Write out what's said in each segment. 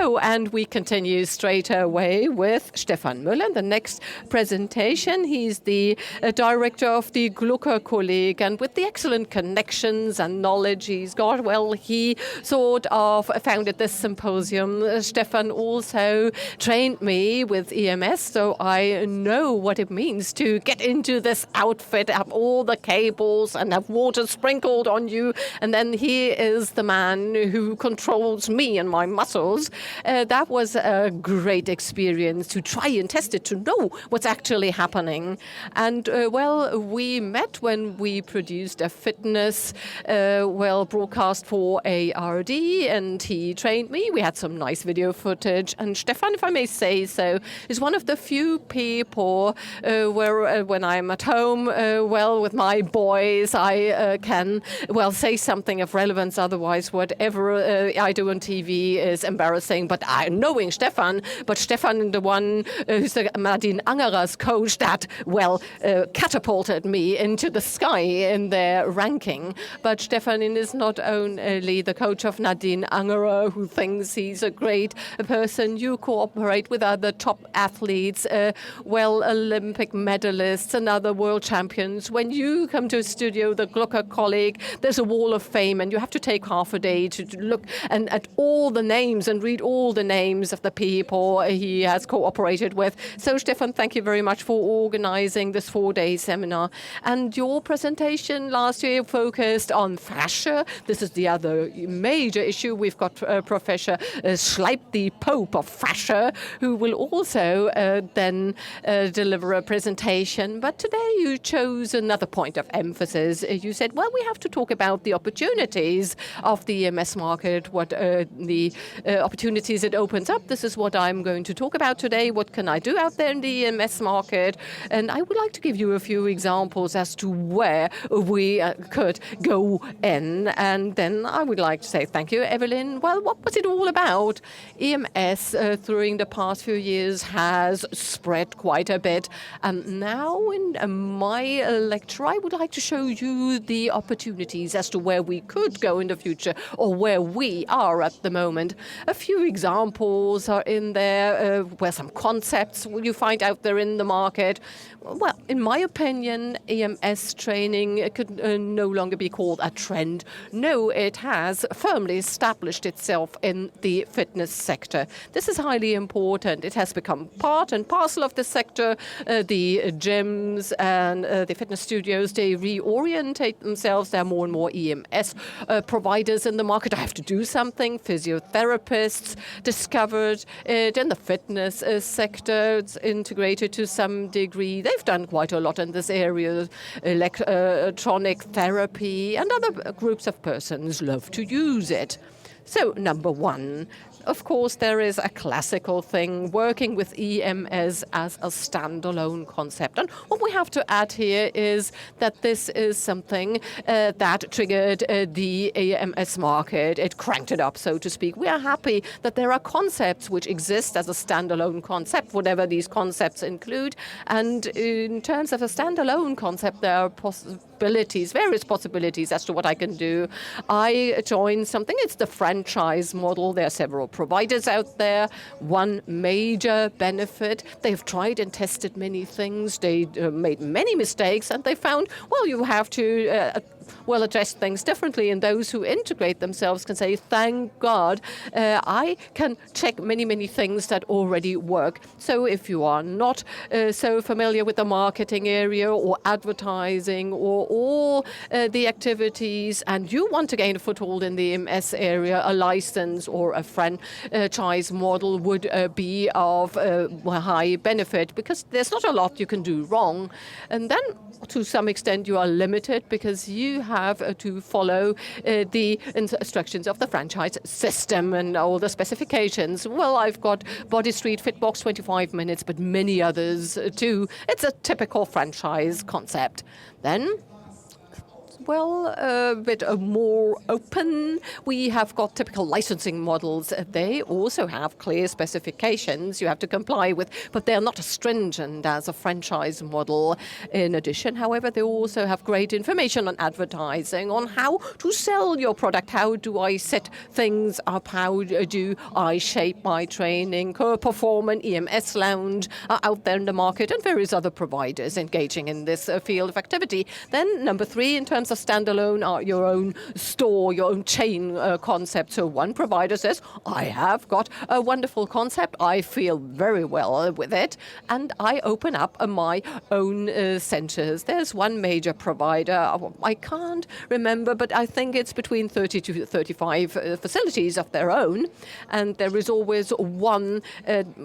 And we continue straight away with Stefan Müller. The next presentation, he's the director of the Glucker Kolleg, and with the excellent connections and knowledge he's got, well, he sort of founded this symposium. Stefan also trained me with EMS, so I know what it means to get into this outfit, have all the cables and have water sprinkled on you, and then he is the man who controls me and my muscles. That was a great experience to try and test it, to know what's actually happening. And well, we met when we produced a fitness broadcast for ARD, and he trained me. We had some nice video footage, and Stefan, if I may say so, is one of the few people where when I'm at home, with my boys, I can, say something of relevance. Otherwise, whatever I do on TV is embarrassing. But knowing Stefan, the one who's Nadine Angerer's coach, that, catapulted me into the sky in their ranking. But Stefan is not only the coach of Nadine Angerer, who thinks he's a great person. You cooperate with other top athletes, Olympic medalists and other world champions. When you come to a studio, the Glucker Kolleg, there's a wall of fame, and you have to take half a day to look at all the names and read all the names of the people he has cooperated with. So, Stefan, thank you very much for organizing this 4-day seminar. And your presentation last year focused on fascia. This is the other major issue. We've got Professor Schleip, the Pope of fascia, who will also then deliver a presentation. But today you chose another point of emphasis. You said, we have to talk about the opportunities of the EMS market, what the opportunities it opens up. This is what I'm going to talk about today. What can I do out there in the EMS market? And I would like to give you a few examples as to where we could go in. And then I would like to say thank you, Evelyn. Well, what was it all about? EMS during the past few years has spread quite a bit. And now in my lecture, I would like to show you the opportunities as to where we could go in the future, or where we are at the moment. A few examples are in there, where some concepts you find out there in the market. Well, in my opinion, EMS training could no longer be called a trend. No, it has firmly established itself in the fitness sector. This is highly important. It has become part and parcel of the sector. The gyms and the fitness studios, they reorientate themselves. There are more and more EMS providers in the market. I have to do something. Physiotherapists discovered it in the fitness sector. It's integrated to some degree. They've done quite a lot in this area. Electronic therapy and other groups of persons love to use it. So, number one, of course, there is a classical thing, working with EMS as a standalone concept. And what we have to add here is that this is something that triggered the EMS market. It cranked it up, so to speak. We are happy that there are concepts which exist as a standalone concept, whatever these concepts include. And in terms of a standalone concept, there are various possibilities as to what I can do. I joined something. It's the franchise model. There are several providers out there. One major benefit, they've tried and tested many things. They made many mistakes, and they found, you have to address things differently. And those who integrate themselves can say, thank God, I can check many things that already work. So if you are not so familiar with the marketing area or advertising or all the activities, and you want to gain a foothold in the EMS area, a license or a franchise model would be of high benefit, because there's not a lot you can do wrong. And then to some extent you are limited, because you have to follow the instructions of the franchise system and all the specifications. Well, I've got Body Street, Fitbox, 25 minutes, but many others too. It's a typical franchise concept. Then well, a bit more open. We have got typical licensing models. They also have clear specifications you have to comply with, but they're not as stringent as a franchise model. In addition, however, they also have great information on advertising, on how to sell your product. How do I set things up? How do I shape my training? Perform an EMS lounge out there in the market, and various other providers engaging in this field of activity. Then number 3, in terms of standalone, your own store, your own chain concept. So one provider says, I have got a wonderful concept, I feel very well with it, and I open up my own centers. There's one major provider, I can't remember, but I think it's between 30 to 35 facilities of their own, and there is always one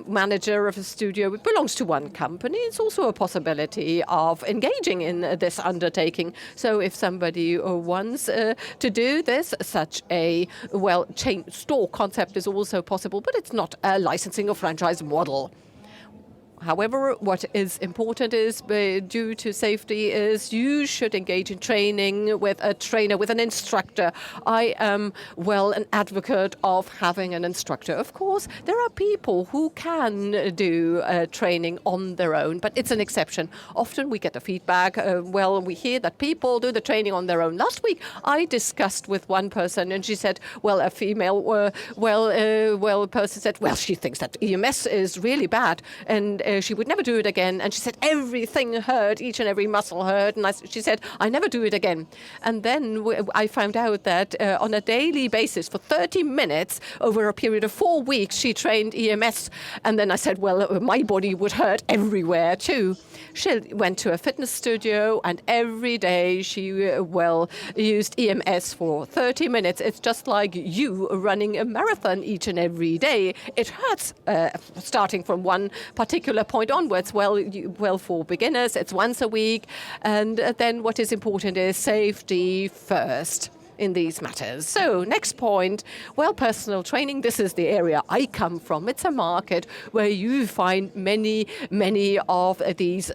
manager of a studio. It belongs to one company. It's also a possibility of engaging in this undertaking. So if somebody wants to do this, such a, well, chain store concept is also possible, but it's not a licensing or franchise model. However, what is important is, due to safety, is you should engage in training with a trainer, with an instructor. I am, well, an advocate of having an instructor. Of course, there are people who can do training on their own, but it's an exception. Often we get the feedback, well, we hear that people do the training on their own. Last week, I discussed with one person, and she said, well, a female, person said, well, she thinks that EMS is really bad, and she would never do it again. And she said everything hurt, each and every muscle hurt. And she said, I never do it again. And then I found out that on a daily basis for 30 minutes over a period of 4 weeks, she trained EMS. And then I said, well, my body would hurt everywhere too. She went to a fitness studio, and every day she, used EMS for 30 minutes. It's just like you running a marathon each and every day. It hurts starting from one particular point onwards. Well, for beginners, it's once a week. And then what is important is safety first in these matters. So next point, well, personal training. This is the area I come from. It's a market where you find many of these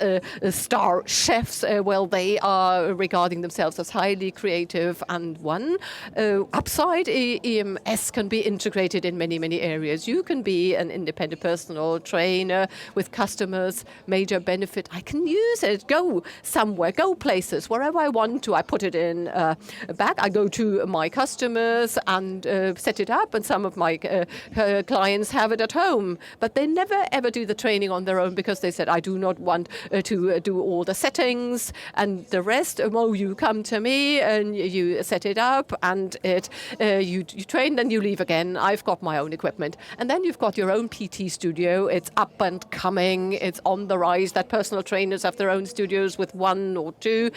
star chefs. They are regarding themselves as highly creative, and one upside, EMS can be integrated in many areas. You can be an independent personal trainer with customers. Major benefit, I can use it, go somewhere, go places, wherever I want to. I put it in a bag, I go to my customers and set it up, and some of my clients have it at home, but they never ever do the training on their own because they said, I do not want to do all the settings and the rest. You come to me and you set it up, and you train, then you leave again. I've got my own equipment. And then you've got your own PT studio. It's up and coming. It's on the rise that personal trainers have their own studios with 1 or 2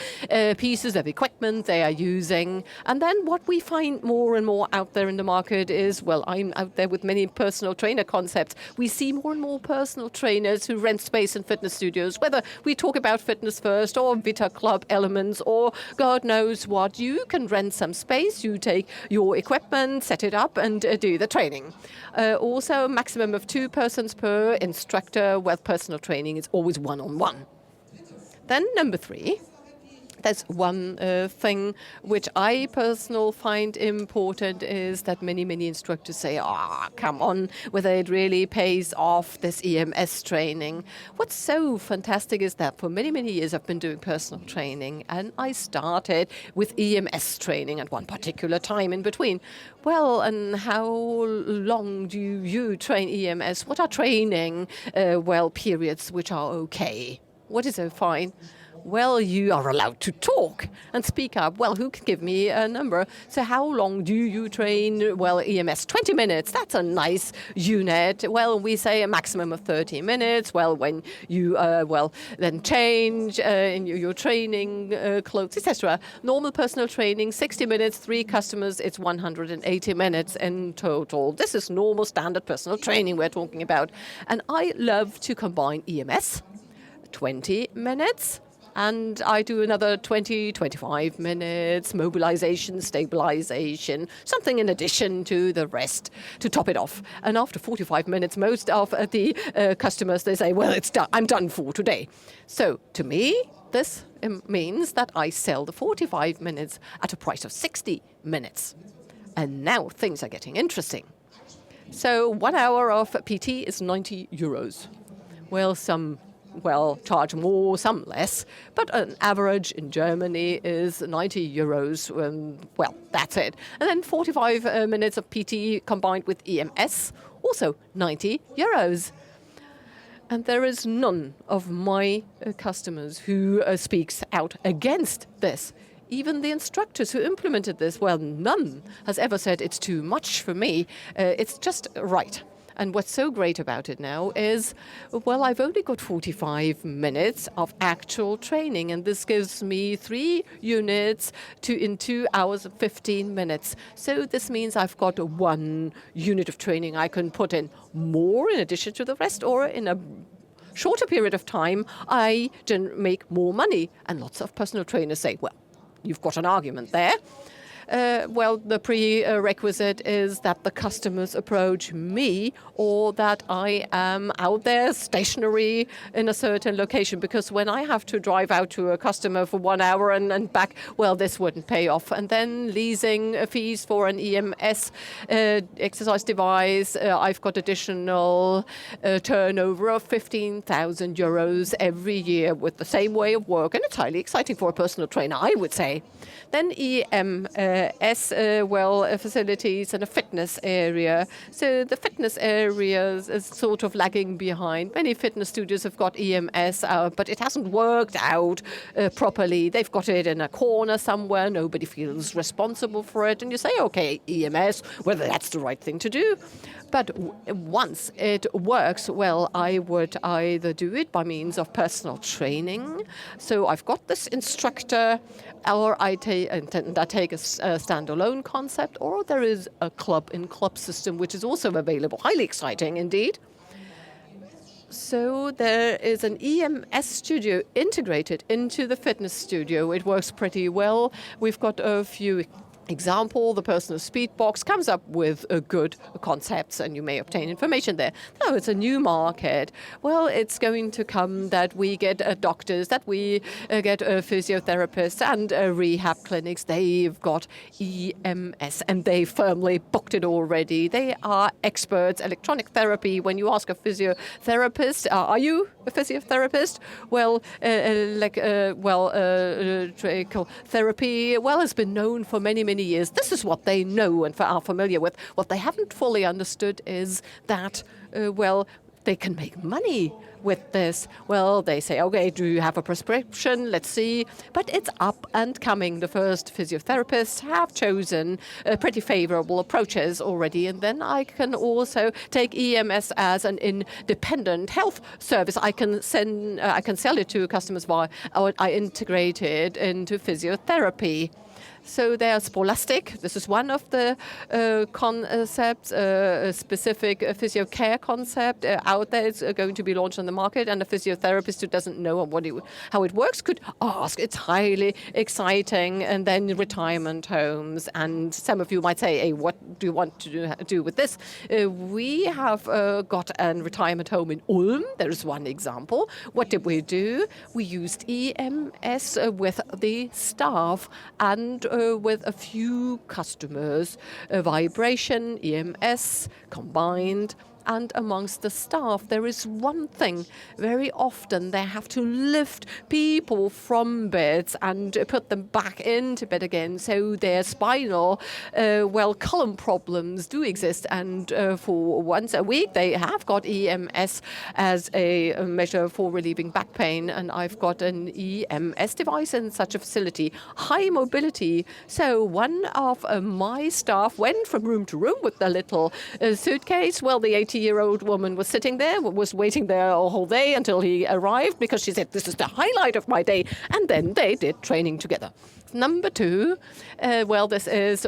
pieces of equipment they are using. And then what we find more and more out there in the market is, well, I'm out there with many personal trainer concepts. We see more and more personal trainers who rent space in fitness studios, whether we talk about Fitness First or Vita Club Elements or God knows what. You can rent some space, you take your equipment, set it up, and do the training. Also, a maximum of 2 persons per instructor. Well, personal training is always one-on-one. Then number 3. There's one thing which I personally find important is that many instructors say, come on, whether it really pays off, this EMS training. What's so fantastic is that for many years I've been doing personal training, and I started with EMS training at one particular time in between. Well, and how long do you train EMS? What are training, periods which are okay? What is so fine? Well, you are allowed to talk and speak up. Well, who can give me a number? So how long do you train? Well, EMS, 20 minutes. That's a nice unit. Well, we say a maximum of 30 minutes. Well, when you, then change in your training clothes, etc. Normal personal training, 60 minutes, 3 customers, it's 180 minutes in total. This is normal standard personal training we're talking about. And I love to combine EMS, 20 minutes, and I do another 25 minutes, mobilization, stabilization, something in addition to the rest to top it off. And after 45 minutes, most of the customers, they say, well, it's done. I'm done for today. So to me, this means that I sell the 45 minutes at a price of 60 minutes. And now things are getting interesting. So 1 hour of PT is 90 euros. Well, some charge more, some less, but an average in Germany is 90 euros. That's it. And then 45 minutes of PT combined with EMS, also 90 euros. And there is none of my customers who speaks out against this. Even the instructors who implemented this, none has ever said it's too much for me. It's just right. And what's so great about it now is, I've only got 45 minutes of actual training, and this gives me 3 units in 2 hours and 15 minutes. So this means I've got 1 unit of training I can put in more in addition to the rest, or in a shorter period of time, I make more money. And lots of personal trainers say, you've got an argument there. The prerequisite is that the customers approach me, or that I am out there stationary in a certain location. Because when I have to drive out to a customer for 1 hour and back, this wouldn't pay off. And then leasing fees for an EMS exercise device, I've got additional turnover of 15,000 euros every year with the same way of work. And it's highly exciting for a personal trainer, I would say. Then EMS, facilities and a fitness area. So the fitness area is sort of lagging behind. Many fitness studios have got EMS, but it hasn't worked out properly. They've got it in a corner somewhere. Nobody feels responsible for it. And you say, okay, EMS, that's the right thing to do. But once it works, I would either do it by means of personal training. So I've got this instructor, or I take a standalone concept, or there is a club-in-club system, which is also available. Highly exciting indeed. So there is an EMS studio integrated into the fitness studio. It works pretty well. We've got a few example, the personal speed box comes up with good concepts, and you may obtain information there. No, it's a new market. It's going to come that we get doctors, that we get physiotherapists and rehab clinics. They've got EMS, and they firmly booked it already. They are experts. Electronic therapy, when you ask a physiotherapist, are you a physiotherapist? Electrical therapy, has been known for many years. This is what they know and are familiar with. What they haven't fully understood is that, they can make money with this. They say, okay, do you have a prescription? Let's see. But it's up and coming. The first physiotherapists have chosen pretty favorable approaches already. And then I can also take EMS as an independent health service. I can sell it to customers I integrate it into physiotherapy. So they are spolastic. This is one of the concepts, a specific physio care concept out there. It's going to be launched on the market, and a physiotherapist who doesn't know how it works could ask. It's highly exciting. And then retirement homes. And some of you might say, hey, what do you want to do with this? We have got a retirement home in Ulm. There's one example. What did we do? We used EMS with the staff and with a few customers, vibration, EMS combined. And amongst the staff, there is one thing. Very often they have to lift people from beds and put them back into bed again. So their spinal, column problems do exist. And for once a week, they have got EMS as a measure for relieving back pain. And I've got an EMS device in such a facility. High mobility. So one of my staff went from room to room with the little suitcase. The 80-year-old woman was sitting there, was waiting there all whole day until he arrived, because she said, this is the highlight of my day. And then they did training together. Number two, this is,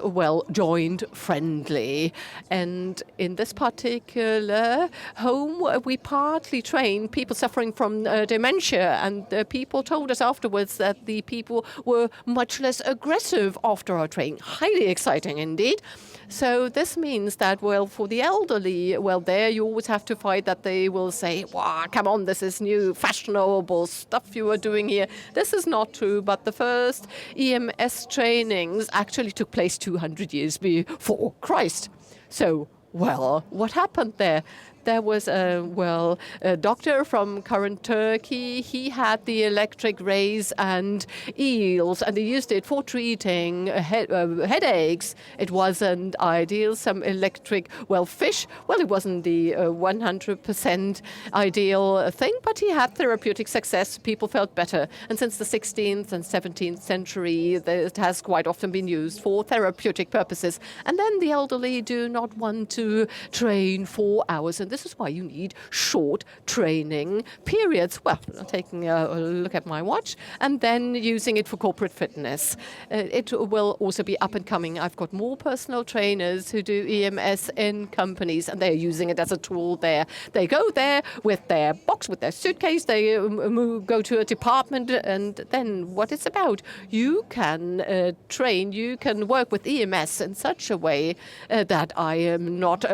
joint friendly. And in this particular home, we partly train people suffering from dementia. And people told us afterwards that the people were much less aggressive after our training. Highly exciting indeed. So this means that, for the elderly, there you always have to fight that they will say, wow, come on, this is new, fashionable stuff you are doing here. This is not true, but the first EMS trainings actually took place 200 years before Christ. So, what happened there? There was a doctor from current Turkey. He had the electric rays and eels, and he used it for treating headaches. It wasn't ideal. Some electric, fish. It wasn't the 100% ideal thing, but he had therapeutic success. People felt better. And since the 16th and 17th century, it has quite often been used for therapeutic purposes. And then the elderly do not want to train 4 hours. And this is why you need short training periods. Taking a look at my watch and then using it for corporate fitness. It will also be up and coming. I've got more personal trainers who do EMS in companies, and they're using it as a tool there. They go there with their box, with their suitcase. They go to a department, and then what it's about. You can train, you can work with EMS in such a way that I am not,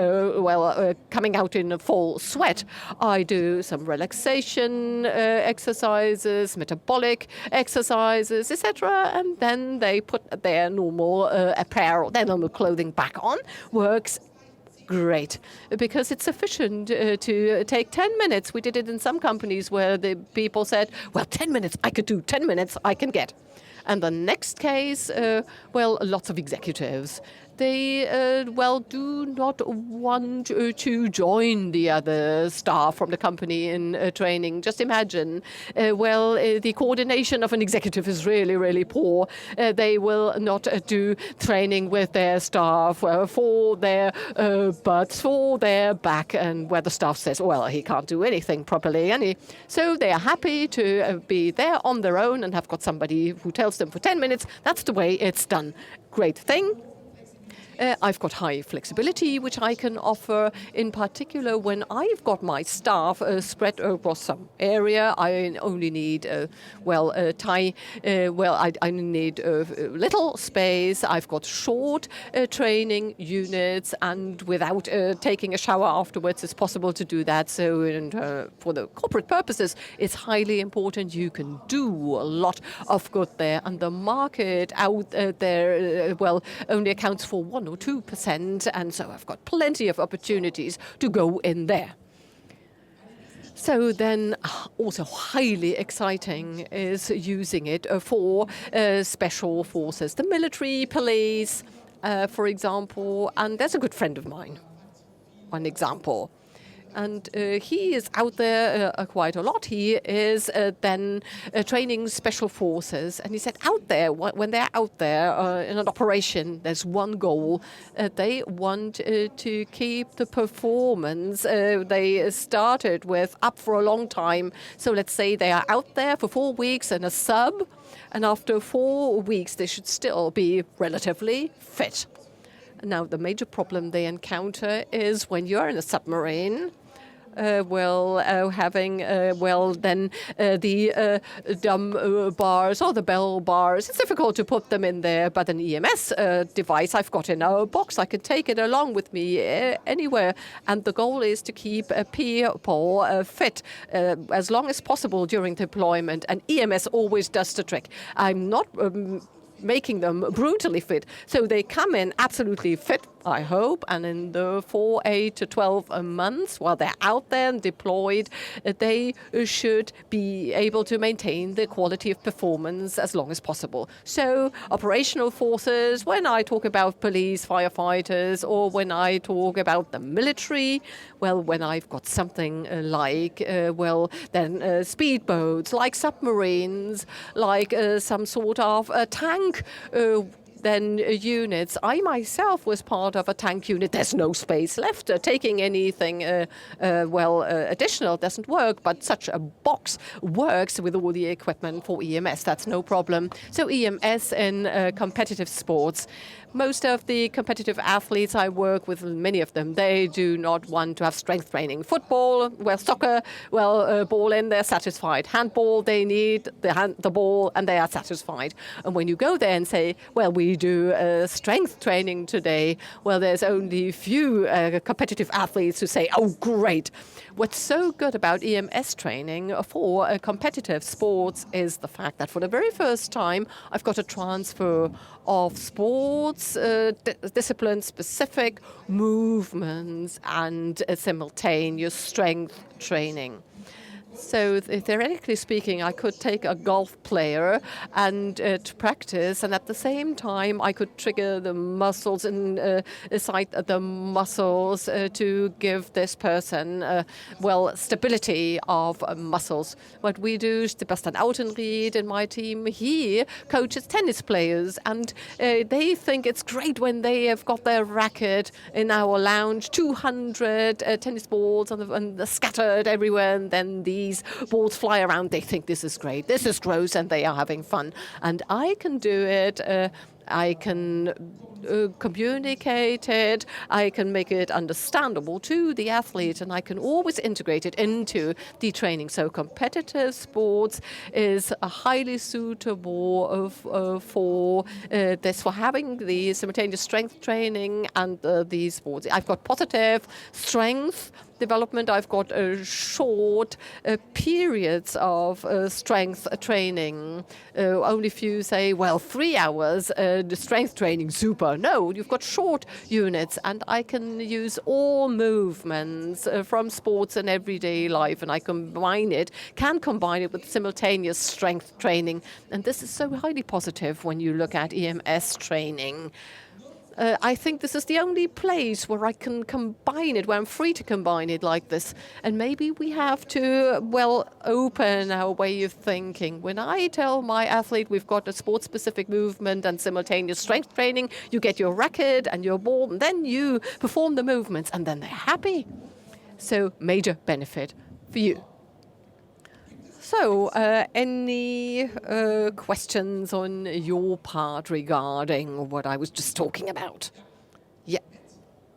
coming out in a full sweat. I do some relaxation exercises, metabolic exercises, etc. And then they put their normal apparel, their normal clothing back on. Works great, because it's sufficient to take 10 minutes. We did it in some companies where the people said, 10 minutes, I could do 10 minutes, I can get. And the next case, lots of executives. They, do not want to join the other staff from the company in training. Just imagine, the coordination of an executive is really, really poor. They will not do training with their staff for their butts, for their back, and where the staff says, he can't do anything properly. So they are happy to be there on their own and have got somebody who tells them for 10 minutes. That's the way it's done. Great thing. I've got high flexibility, which I can offer, in particular when I've got my staff spread across some area. I only need, I need little space. I've got short training units, and without taking a shower afterwards, it's possible to do that. So for the corporate purposes, it's highly important. You can do a lot of good there, and the market out there, only accounts for 1 or 2%, and so I've got plenty of opportunities to go in there. So then, also highly exciting is using it for special forces, the military, police, for example, and there's a good friend of mine, one example. And he is out there quite a lot. He is then training special forces. And he said out there, when they're out there in an operation, there's one goal. They want to keep the performance they started with up for a long time. So let's say they are out there for 4 weeks in a sub. And after 4 weeks, they should still be relatively fit. Now, the major problem they encounter is when you're in a submarine, having the dumb bars or the bell bars. It's difficult to put them in there, but an EMS device I've got in a box, I can take it along with me anywhere. And the goal is to keep people fit as long as possible during deployment. And EMS always does the trick. I'm not making them brutally fit. So they come in absolutely fit, I hope, and in the 8 to 12 months while they're out there and deployed, they should be able to maintain the quality of performance as long as possible. So operational forces, when I talk about police, firefighters, or when I talk about the military, when I've got something like, speedboats, like submarines, like some sort of tank, then units. I myself was part of a tank unit. There's no space left. Taking anything, additional doesn't work, but such a box works with all the equipment for EMS. That's no problem. So EMS in competitive sports. Most of the competitive athletes I work with, many of them, they do not want to have strength training. Football, soccer, ball in, they're satisfied. Handball, they need the ball and they are satisfied. And when you go there and say, well, we do strength training today, well, there's only few competitive athletes who say, oh, great. What's so good about EMS training for competitive sports is the fact that for the very first time, I've got a transfer of sports, discipline-specific movements and simultaneous strength training. So theoretically speaking, I could take a golf player and to practice, and at the same time, I could trigger the muscles and excite the muscles to give this person, stability of muscles. What we do, Sebastian Autenried in my team, he coaches tennis players, and they think it's great when they have got their racket in our lounge, 200 tennis balls and scattered everywhere, and then these balls fly around. They think this is great, this is gross, and they are having fun. And I can do it. I can communicate it, I can make it understandable to the athlete, and I can always integrate it into the training. So competitive sports is highly suitable for this, for having the simultaneous strength training and these sports. I've got positive strength development. I've got short periods of strength training. Only few say, well, 3 hours the strength training, super. No, you've got short units, and I can use all movements from sports and everyday life, and I can combine it with simultaneous strength training. And this is so highly positive when you look at EMS training. I think this is the only place where I can combine it, where I'm free to combine it like this. And maybe we have to, open our way of thinking. When I tell my athlete we've got a sports-specific movement and simultaneous strength training, you get your racket and your ball, and then you perform the movements, and then they're happy. So major benefit for you. So, any questions on your part regarding what I was just talking about? Yeah.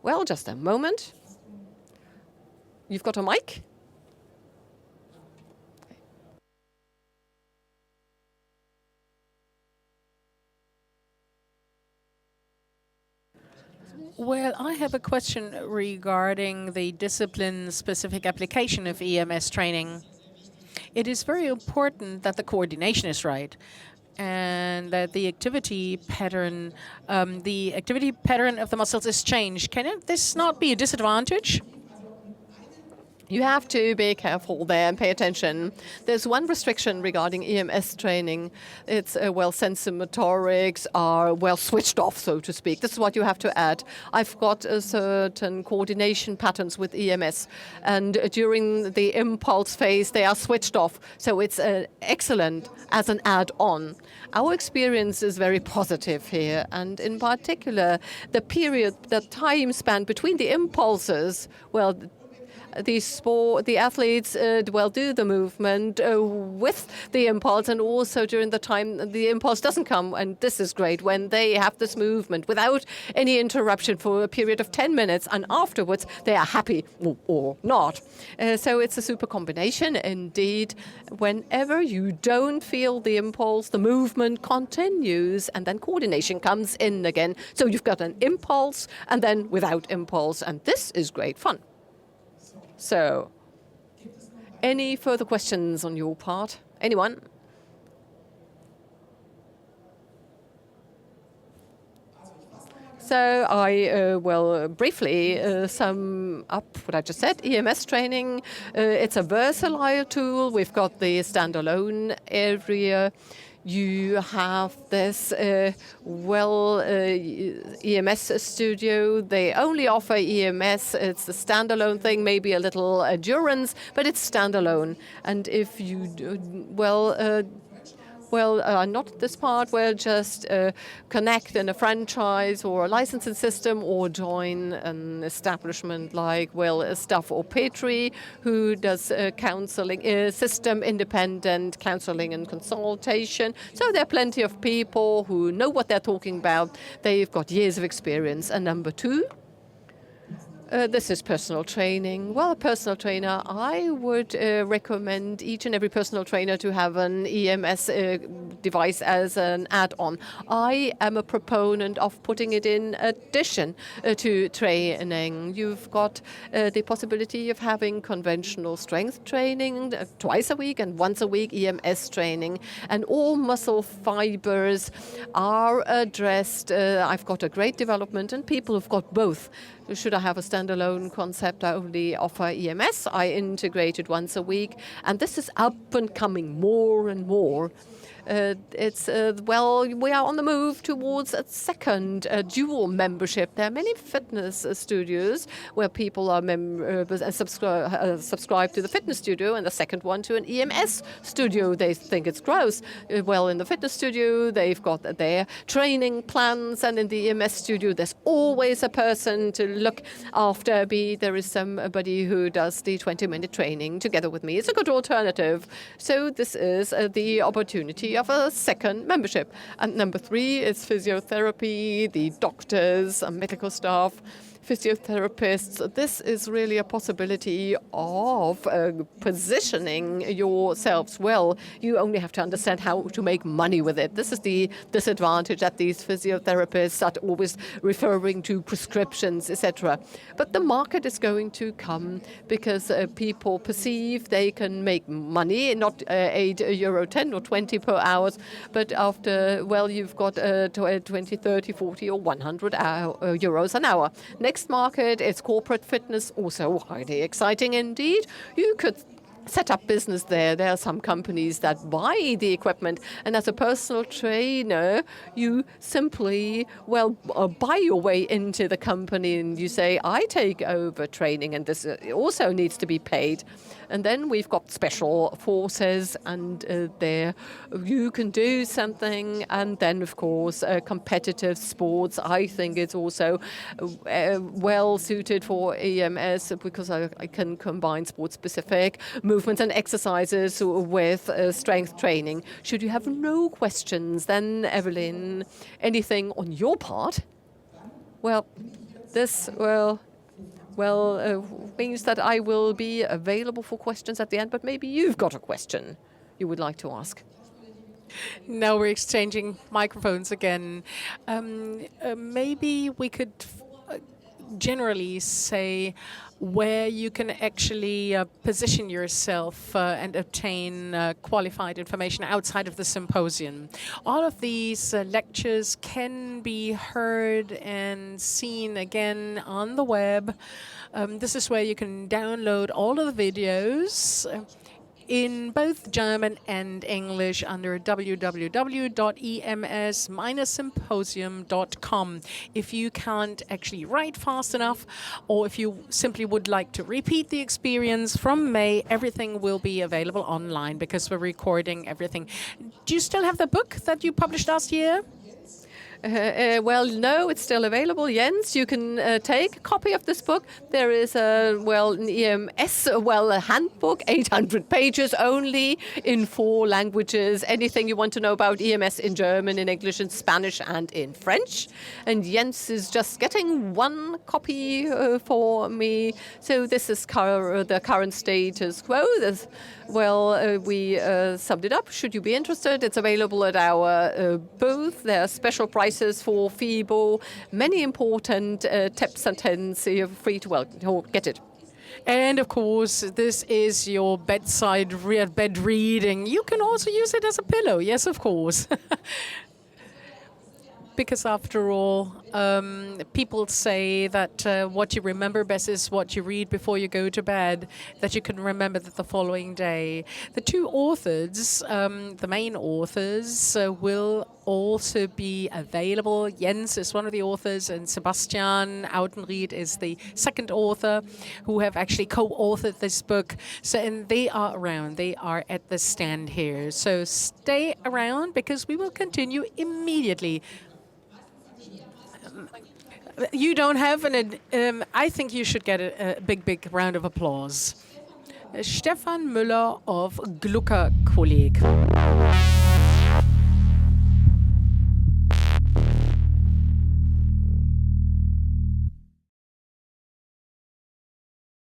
Well, just a moment. You've got a mic? Well, I have a question regarding the discipline-specific application of EMS training. It is very important that the coordination is right and that the activity pattern of the muscles is changed. Can this not be a disadvantage? You have to be careful there and pay attention. There's one restriction regarding EMS training. It's, sensomotorics are, switched off, so to speak. This is what you have to add. I've got a certain coordination patterns with EMS, and during the impulse phase, they are switched off. So it's excellent as an add-on. Our experience is very positive here, and in particular, the time span between the impulses, the athletes do the movement with the impulse, and also during the time the impulse doesn't come. And this is great when they have this movement without any interruption for a period of 10 minutes, and afterwards they are happy or not. So it's a super combination indeed. Whenever you don't feel the impulse, the movement continues, and then coordination comes in again. So you've got an impulse and then without impulse, and this is great fun. So, any further questions on your part? Anyone? So I briefly sum up what I just said. EMS training, it's a versatile tool. We've got the standalone area. You have this EMS studio. They only offer EMS. It's a standalone thing, maybe a little endurance, but it's standalone. And if you well, not this part, well, just connect in a franchise or a licensing system or join an establishment like, well, Staff or Petrie, who does counseling, system independent counseling and consultation. So there are plenty of people who know what they're talking about. They've got years of experience. And number two, this is personal training. Well, a personal trainer, I would recommend each and every personal trainer to have an EMS device as an add-on. I am a proponent of putting it in addition to training. You've got the possibility of having conventional strength training twice a week and once a week EMS training. And all muscle fibers are addressed. I've got a great development and people have got both. Should I have a standalone concept, I only offer EMS. I integrate it once a week, and this is up and coming more and more. Well, we are on the move towards a second dual membership. There are many fitness studios where people are members and subscribe to the fitness studio, and the second one to an EMS studio. They think it's gross. Well, in the fitness studio, they've got their training plans, and in the EMS studio, there's always a person to look after me. There is somebody who does the 20-minute training together with me. It's a good alternative. So this is the opportunity of a second membership. And number three is physiotherapy, the doctors and medical staff, physiotherapists. This is really a possibility of positioning yourselves well. You only have to understand how to make money with it. This is the disadvantage that these physiotherapists are always referring to prescriptions, etc. But the market is going to come because people perceive they can make money, not €8.10 or 20 per hour, but after, well, you've got 20, 30, 40 or 100 euros an hour. Next market is corporate fitness, also highly exciting indeed. You could set up business there. There are some companies that buy the equipment, and as a personal trainer, you simply, well, buy your way into the company and you say, I take over training, and this also needs to be paid. And then we've got special forces, and there you can do something. And then, of course, competitive sports. I think it's also well suited for EMS because I can combine sport-specific movements and exercises with strength training. Should you have no questions, then, Evelyn, anything on your part? Well, this, means that I will be available for questions at the end, but maybe you've got a question you would like to ask. Now we're exchanging microphones again. Maybe we could generally say where you can actually position yourself and obtain qualified information outside of the symposium. All of these lectures can be heard and seen again on the web. This is where you can download all of the videos in both German and English under www.ems-symposium.com. If you can't actually write fast enough, or if you simply would like to repeat the experience from May, everything will be available online because we're recording everything. Do you still have the book that you published last year? Well, no, it's still available. Jens, you can take a copy of this book. There is an EMS, a handbook, 800 pages only in 4 languages. Anything you want to know about EMS in German, in English, in Spanish, and in French. And Jens is just getting 1 copy for me. So this is the current status quo. We summed it up. Should you be interested, it's available at our booth. There are special prices for FIBO, many important tips and hints. You're free to get it. And of course, this is your bedside bed reading. You can also use it as a pillow. Yes, of course. Because after all, people say that what you remember best is what you read before you go to bed, that you can remember that the following day. The two authors, the main authors, will also be available. Jens is one of the authors, and Sebastian Autenried is the second author, who have actually co-authored this book. So, and they are around. They are at the stand here. So stay around because we will continue immediately. You don't have I think you should get a big, big round of applause. Stefan Müller of Glucker Kolleg.